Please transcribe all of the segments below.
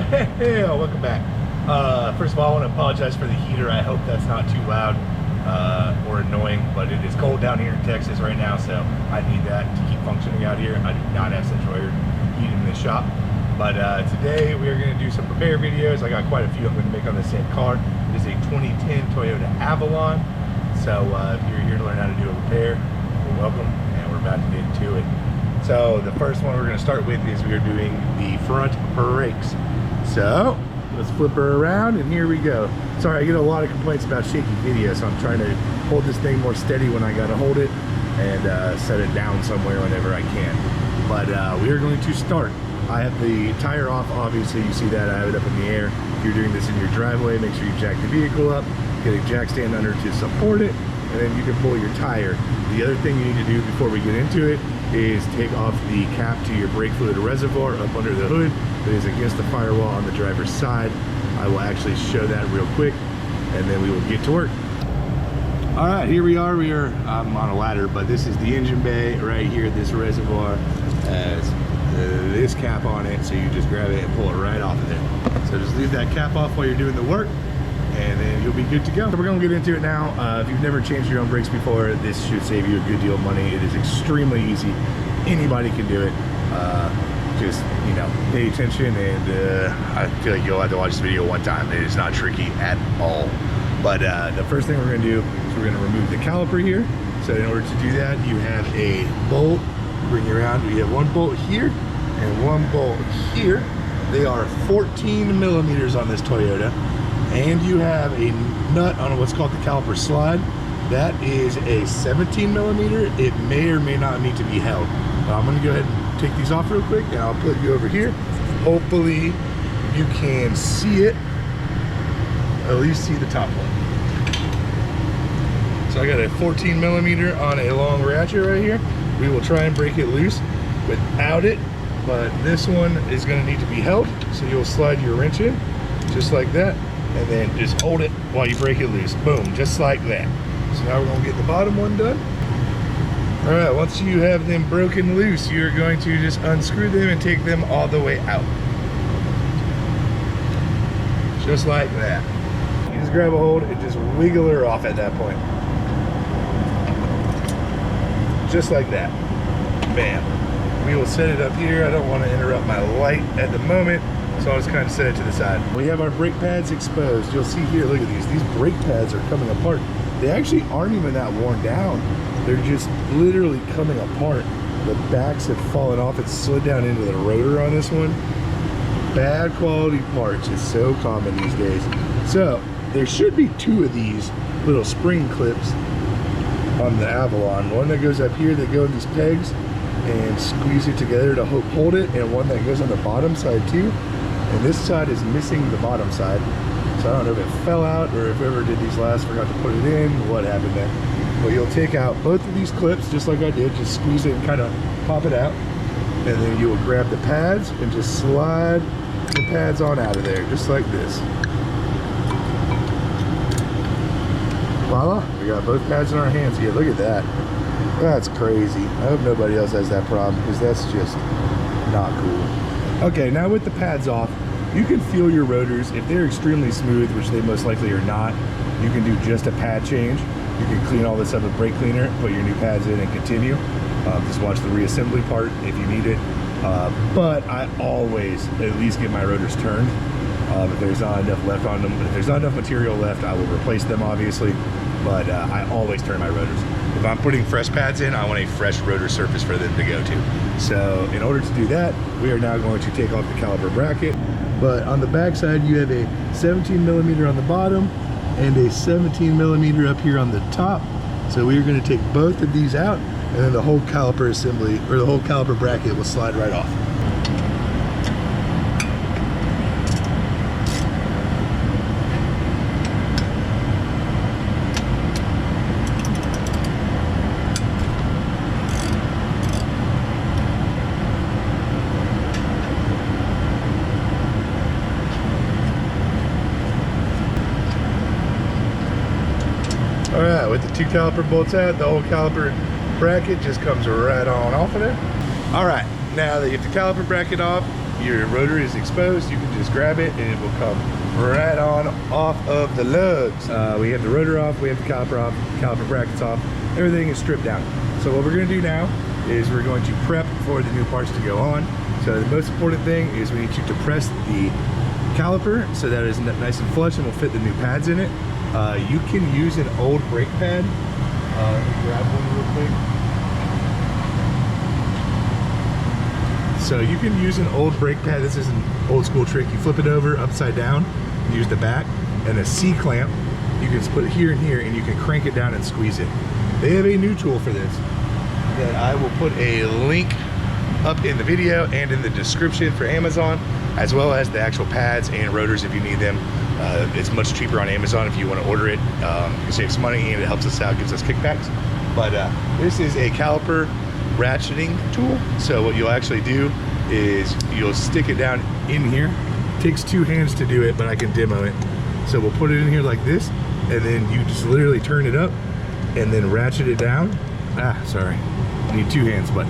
Hey, welcome back. First of all, I want to apologize for the heater. I hope that's not too loud or annoying, but it is cold down here in Texas right now, so I need that to keep functioning out here. I do not have central air heating in this shop. But today we are going to do some repair videos. I got quite a few I'm going to make on the same car. It is a 2010 Toyota Avalon. So if you're here to learn how to do a repair, you're welcome, and we're about to get into it. So the first one we're going to start with is we are doing the front brakes. So let's flip her around, and here we go. Sorry, I get a lot of complaints about shaky video, so I'm trying to hold this thing more steady when I got to hold it and set it down somewhere whenever I can. But we are going to start. I have the tire off, obviously. You see that I have it up in the air. If you're doing this in your driveway, make sure you jack the vehicle up, get a jack stand under to support it, and then you can pull your tire. The other thing you need to do before we get into it is take off the cap to your brake fluid reservoir up under the hood that is against the firewall on the driver's side. I will actually show that real quick, and then we will get to work. All right, here we are. I'm on a ladder, but this is the engine bay right here. This reservoir has this cap on it, so you just grab it and pull it right off of there. So just leave that cap off while you're doing the work, and then you'll be good to go. So we're gonna get into it now. If you've never changed your own brakes before, this should save you a good deal of money. It is extremely easy. Anybody can do it. Just, you know, pay attention, and I feel like you'll have to watch this video one time. It is not tricky at all. But the first thing we're gonna do is we're gonna remove the caliper here. So in order to do that, you have a bolt. Bring it around. You have one bolt here and one bolt here. They are 14 millimeters on this Toyota. And you have a nut on what's called the caliper slide. That is a 17 millimeter. It may or may not need to be held. I'm gonna go ahead and take these off real quick, and I'll put you over here. Hopefully you can see it, at least see the top one. So I got a 14 millimeter on a long ratchet right here. We will try and break it loose without it, but this one is gonna need to be held. So you'll slide your wrench in, just like that, and then just hold it while you break it loose. Boom, just like that. So now we're gonna get the bottom one done. All right, once you have them broken loose, you're going to just unscrew them and take them all the way out. Just like that. You just grab a hold and just wiggle her off at that point. Just like that. Bam. We will set it up here. I don't want to interrupt my light at the moment, so I'll just kind of set it to the side. We have our brake pads exposed. You'll see here, look at these. These brake pads are coming apart. They actually aren't even that worn down. They're just literally coming apart. The backs have fallen off. It's slid down into the rotor on this one. Bad quality parts is so common these days. So there should be two of these little spring clips on the Avalon. One that goes up here that go in these pegs and squeeze it together to hold it, and one that goes on the bottom side too. And this side is missing the bottom side. So I don't know if it fell out or if whoever did these last forgot to put it in, what happened there. But you'll take out both of these clips just like I did, just squeeze it and kind of pop it out. And then you will grab the pads and just slide the pads on out of there, just like this. Voila, we got both pads in our hands here. Look at that. That's crazy. I hope nobody else has that problem, because that's just not cool. Okay, now with the pads off, you can feel your rotors. If they're extremely smooth, which they most likely are not, you can do just a pad change. You can clean all this up with brake cleaner, put your new pads in, and continue. Just watch the reassembly part if you need it. But I always at least get my rotors turned. If there's not enough left on them, if there's not enough material left, I will replace them, obviously. But I always turn my rotors. If I'm putting fresh pads in, I want a fresh rotor surface for them to go to. So in order to do that, we are now going to take off the caliper bracket. But on the back side, you have a 17 millimeter on the bottom and a 17 millimeter up here on the top. So we are going to take both of these out, and then the whole caliper assembly, or the whole caliper bracket, will slide right off. All right, with the two caliper bolts out, the whole caliper bracket just comes right on off of there. All right, now that you have the caliper bracket off, your rotor is exposed, you can just grab it and it will come right on off of the lugs. We have the rotor off, we have the caliper off, caliper brackets off, everything is stripped down. So what we're going to do now is we're going to prep for the new parts to go on. So the most important thing is we need to depress the caliper so that it's nice and flush and will fit the new pads in it. You can use an old brake pad. Let me grab one real quick. So you can use an old brake pad. This is an old school trick. You flip it over upside down, use the back, and a C-clamp. You can put it here and here, and you can crank it down and squeeze it. They have a new tool for this that I will put a link up in the video and in the description for Amazon, as well as the actual pads and rotors if you need them. It's much cheaper on Amazon if you want to order it. You can save some money and it helps us out, gives us kickbacks. But this is a caliper ratcheting tool. So what you'll actually do is you'll stick it down in here. It takes 2 hands to do it, but I can demo it. So we'll put it in here like this, and then you just literally turn it up and then ratchet it down. Sorry, you need 2 hands, but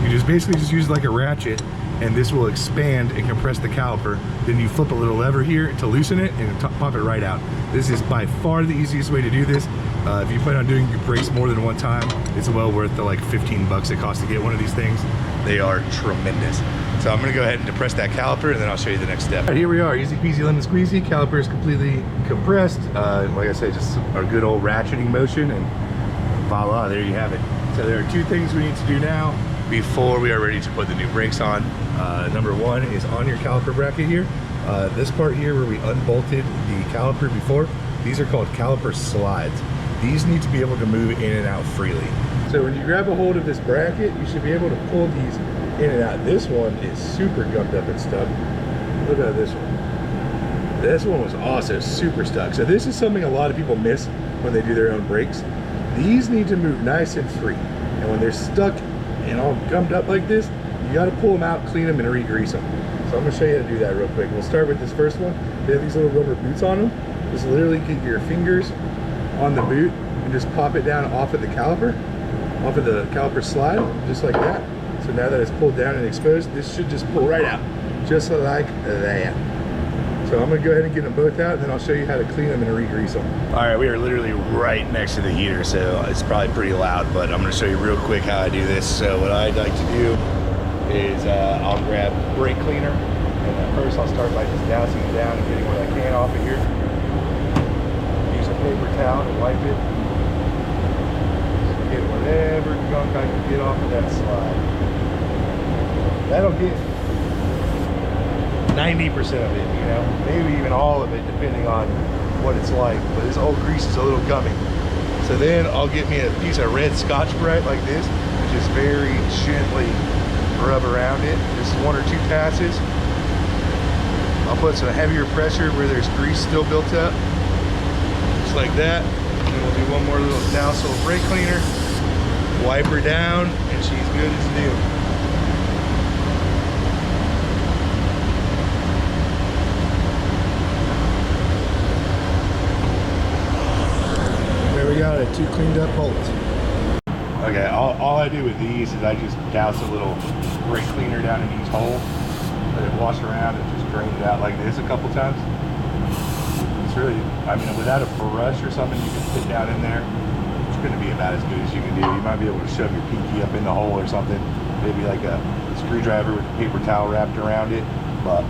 you just basically just use it like a ratchet, and this will expand and compress the caliper. Then you flip a little lever here to loosen it and pop it right out. This is by far the easiest way to do this. If you plan on doing your brakes more than one time, it's well worth the like 15 bucks it costs to get one of these things. They are tremendous. So I'm gonna go ahead and depress that caliper, and then I'll show you the next step. All right, here we are, easy peasy lemon squeezy. Caliper is completely compressed. Like I said, just a good old ratcheting motion, and voila, there you have it. So there are 2 things we need to do now before we are ready to put the new brakes on. Number 1 is on your caliper bracket here. This part here where we unbolted the caliper before, these are called caliper slides. These need to be able to move in and out freely. So when you grab a hold of this bracket, you should be able to pull these in and out. This one is super gummed up and stuck. Look at this one. This one was also super stuck. So this is something a lot of people miss when they do their own brakes. These need to move nice and free. And when they're stuck and all gummed up like this, you got to pull them out, clean them, and re-grease them. So I'm going to show you how to do that real quick. We'll start with this first one. They have these little rubber boots on them. Just literally get your fingers on the boot and just pop it down off of the caliper slide, just like that. So now that it's pulled down and exposed, this should just pull right out, just like that. So I'm going to go ahead and get them both out, and then I'll show you how to clean them and re-grease them. All right, we are literally right next to the heater, so it's probably pretty loud, but I'm going to show you real quick how I do this. So what I'd like to do is I'll grab brake cleaner, and first I'll start by just dousing it down and getting what I can off of here. Use a paper towel to wipe it. Get whatever gunk I can get off of that slide. That'll get 90% of it, you know, maybe even all of it, depending on what it's like. But this old grease is a little gummy. So then I'll get me a piece of red Scotch-Brite like this, and just very gently rub around it, just 1 or 2 passes. I'll put some heavier pressure where there's grease still built up, just like that. And then we'll do one more little dousel of brake cleaner, wipe her down, and she's good as new. There we got it, 2 cleaned up bolts. Okay, all I do with these is I just douse a little brake cleaner down in each hole, let it wash around and just drain it out like this a couple times. It's really, I mean, without a brush or something you can put down in there, it's going to be about as good as you can do. You might be able to shove your pinky up in the hole or something, maybe like a screwdriver with a paper towel wrapped around it, but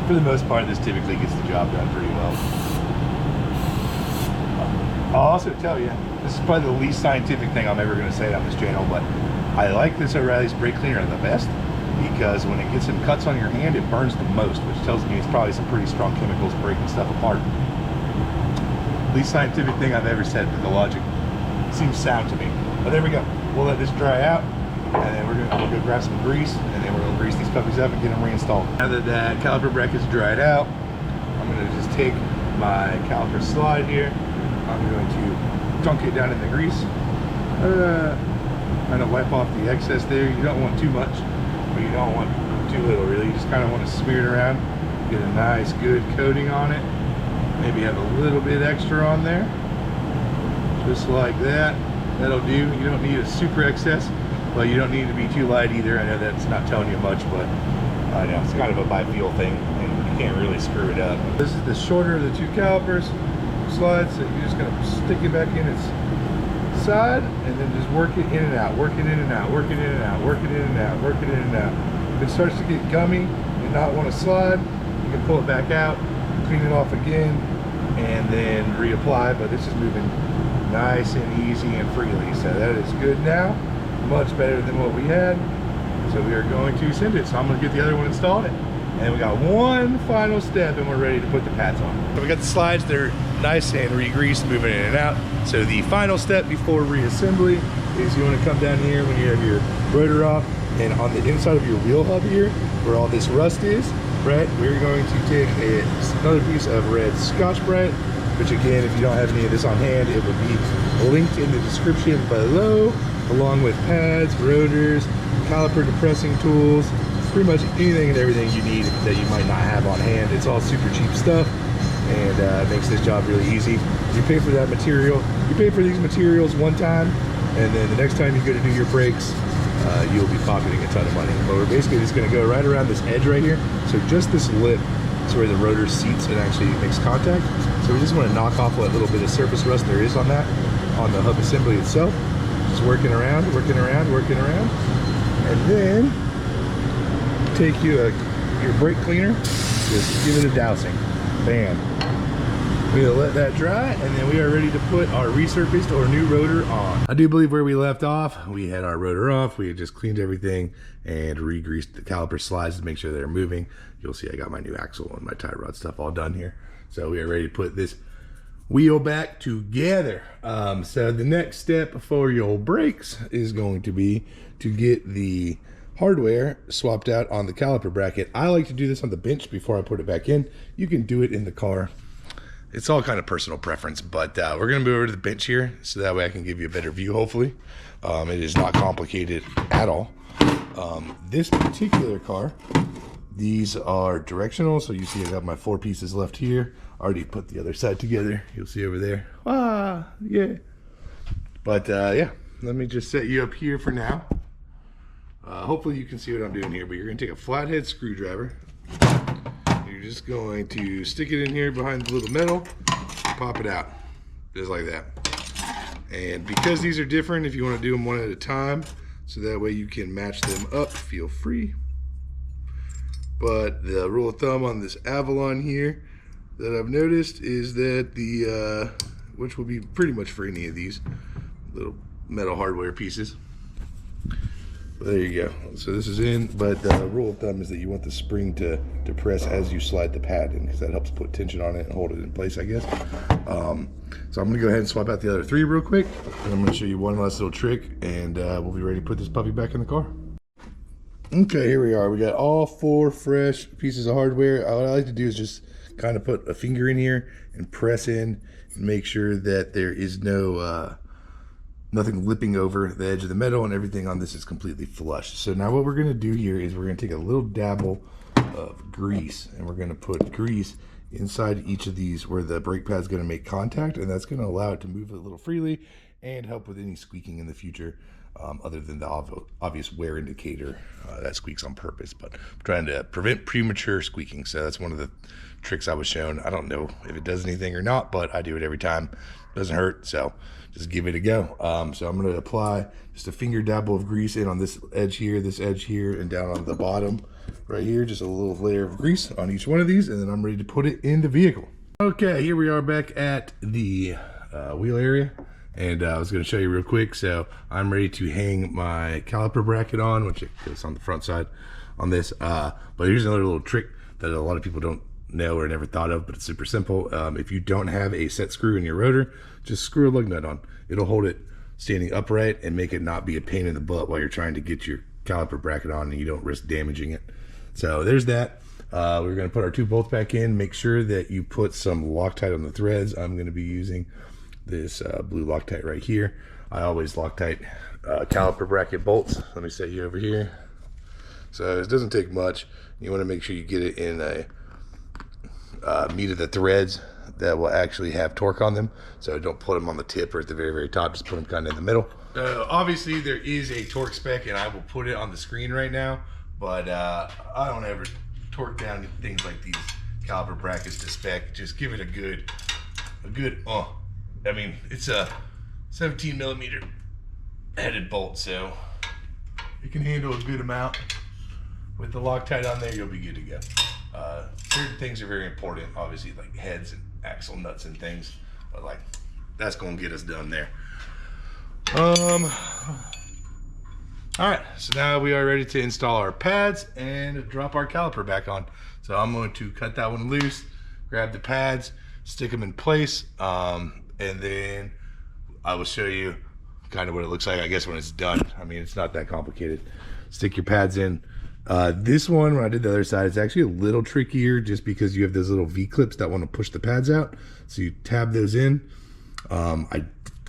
for the most part this typically gets the job done pretty well. I'll also tell you, this is probably the least scientific thing I'm ever going to say on this channel, but I like this O'Reilly's brake cleaner the best because when it gets some cuts on your hand, it burns the most, which tells me it's probably some pretty strong chemicals breaking stuff apart. Least scientific thing I've ever said, but the logic seems sound to me. But there we go. We'll let this dry out, and then we'll go grab some grease, and then we're going to grease these puppies up and get them reinstalled. Now that that caliper bracket's dried out, I'm going to just take my caliper slide here. I'm going to dunk it down in the grease. Kind of wipe off the excess there. You don't want too much, but you don't want too little really. You just kind of want to smear it around, get a nice good coating on it. Maybe have a little bit extra on there, just like that. That'll do. You don't need a super excess, but you don't need to be too light either. I know that's not telling you much, but I know, it's kind of a by feel thing, and you can't really screw it up. This is the shorter of the two calipers slides, so you're just gonna stick it back in its side, and then just work it in and out, work it in and out, work it in and out, work it in and out, work it in and out. If it starts to get gummy and not want to slide, you can pull it back out, clean it off again, and then reapply. But this is moving nice and easy and freely, so that is good now, much better than what we had. So we are going to send it. So I'm going to get the other one installed, and we got one final step, and we're ready to put the pads on. So we got the slides, they're nice and re-greased, moving in and out. So the final step before reassembly is you want to come down here when you have your rotor off, and on the inside of your wheel hub here, where all this rust is, right, we're going to take another piece of red Scotch-Brite, which again, if you don't have any of this on hand, it will be linked in the description below, along with pads, rotors, caliper depressing tools, pretty much anything and everything you need that you might not have on hand. It's all super cheap stuff, and it makes this job really easy. You pay for that material, you pay for these materials one time, and then the next time you go to do your brakes, you'll be pocketing a ton of money. But we're basically just going to go right around this edge right here. So just this lip is where the rotor seats and actually makes contact. So we just want to knock off what little bit of surface rust there is on that, on the hub assembly itself. Just working around, working around, working around. And then take your brake cleaner, just give it a dousing. Bam. We'll let that dry, and then we are ready to put our resurfaced or new rotor on. I do believe where we left off, we had our rotor off. We had just cleaned everything and re-greased the caliper slides to make sure they're moving. You'll see I got my new axle and my tie rod stuff all done here. So we are ready to put this wheel back together. So the next step for your brakes is going to be to get the hardware swapped out on the caliper bracket. I like to do this on the bench before I put it back in. You can do it in the car. It's all kind of personal preference, but we're gonna move over to the bench here so that way I can give you a better view, hopefully. It is not complicated at all. This particular car, these are directional, so you see I got my 4 pieces left here. Already put the other side together. You'll see over there. Ah, yeah. But yeah, let me just set you up here for now. Hopefully you can see what I'm doing here, but you're gonna take a flathead screwdriver. You're just going to stick it in here behind the little metal, pop it out, just like that. And because these are different, if you want to do them one at a time, so that way you can match them up, feel free. But the rule of thumb on this Avalon here that I've noticed is that the, which will be pretty much for any of these little metal hardware pieces. There you go. So this is in, but the rule of thumb is that you want the spring to depress as you slide the pad in, because that helps put tension on it and hold it in place, I guess. So I'm gonna go ahead and swap out the other 3 real quick, and I'm gonna show you one last little trick, and we'll be ready to put this puppy back in the car. Okay, here we are. We got all 4 fresh pieces of hardware. What I like to do is just kind of put a finger in here and press in and make sure that there is no nothing lipping over the edge of the metal, and everything on this is completely flush. So now what we're going to do here is we're going to take a little dabble of grease, and we're going to put grease inside each of these where the brake pad is going to make contact, and that's going to allow it to move a little freely and help with any squeaking in the future, other than the obvious wear indicator that squeaks on purpose. But I'm trying to prevent premature squeaking, so that's one of the tricks I was shown. I don't know if it does anything or not, but I do it every time. It doesn't hurt, so just give it a go. So I'm going to apply just a finger dabble of grease in on this edge here, and down on the bottom right here, just a little layer of grease on each one of these, and then I'm ready to put it in the vehicle. Okay, here we are back at the wheel area, and I was going to show you real quick. So I'm ready to hang my caliper bracket on, which it goes on the front side on this. But here's another little trick that a lot of people don't know or never thought of, but it's super simple. If you don't have a set screw in your rotor, just screw a lug nut on. It'll hold it standing upright and make it not be a pain in the butt while you're trying to get your caliper bracket on, and you don't risk damaging it. So there's that. We're going to put our 2 bolts back in. Make sure that you put some Loctite on the threads. I'm going to be using this blue Loctite right here. I always Loctite caliper bracket bolts. Let me set you over here. So it doesn't take much. You want to make sure you get it in a meat of the threads that will actually have torque on them. So don't put them on the tip or at the very, very top. Just put them kind of in the middle. Obviously there is a torque spec, and I will put it on the screen right now, but I don't ever torque down things like these caliper brackets to spec. Just give it a good, I mean, it's a 17 millimeter headed bolt, so it can handle a good amount. With the Loctite on there, you'll be good to go. Certain things are very important, obviously, like heads and axle nuts and things, but like that's gonna get us done there. All right, so now we are ready to install our pads and drop our caliper back on. So I'm going to cut that one loose, grab the pads, stick them in place, and then I will show you kind of what it looks like, I guess, when it's done. I mean, it's not that complicated. Stick your pads in. This one, when I did the other side, it's actually a little trickier just because you have those little V-clips that want to push the pads out. So you tab those in. It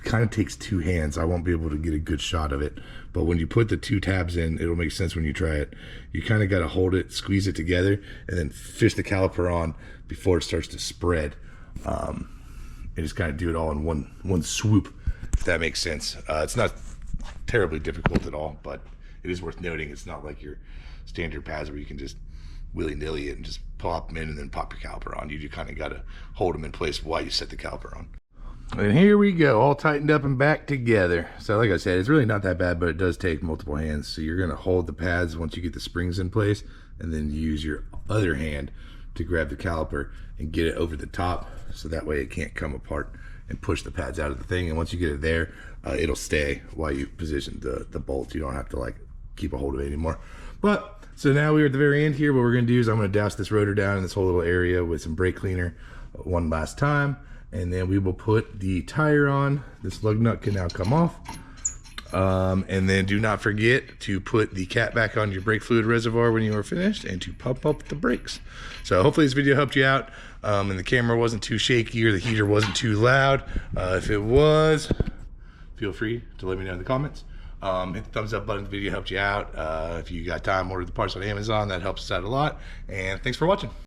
kind of takes two hands. I won't be able to get a good shot of it. But when you put the two tabs in, it'll make sense when you try it. You kind of got to hold it, squeeze it together, and then fish the caliper on before it starts to spread. And just kind of do it all in one swoop, if that makes sense. It's not terribly difficult at all, but it is worth noting it's not like your standard pads where you can just willy-nilly it and just plop them in and then pop your caliper on. You do kind of got to hold them in place while you set the caliper on. And here we go, all tightened up and back together. So like I said, it's really not that bad, but it does take multiple hands. So you're going to hold the pads once you get the springs in place, and then use your other hand to grab the caliper and get it over the top, so that way it can't come apart and push the pads out of the thing. And once you get it there, it'll stay while you position the bolt. You don't have to like keep a hold of it anymore. But so now we're at the very end here. What we're going to do is I'm going to douse this rotor down in this whole little area with some brake cleaner one last time, and then we will put the tire on. This lug nut can now come off. And then do not forget to put the cap back on your brake fluid reservoir when you are finished, and to pump up the brakes. So hopefully this video helped you out, and the camera wasn't too shaky or the heater wasn't too loud. If it was, feel free to let me know in the comments. Hit the thumbs up button if the video helped you out. If you got time, order the parts on Amazon. That helps us out a lot. And thanks for watching.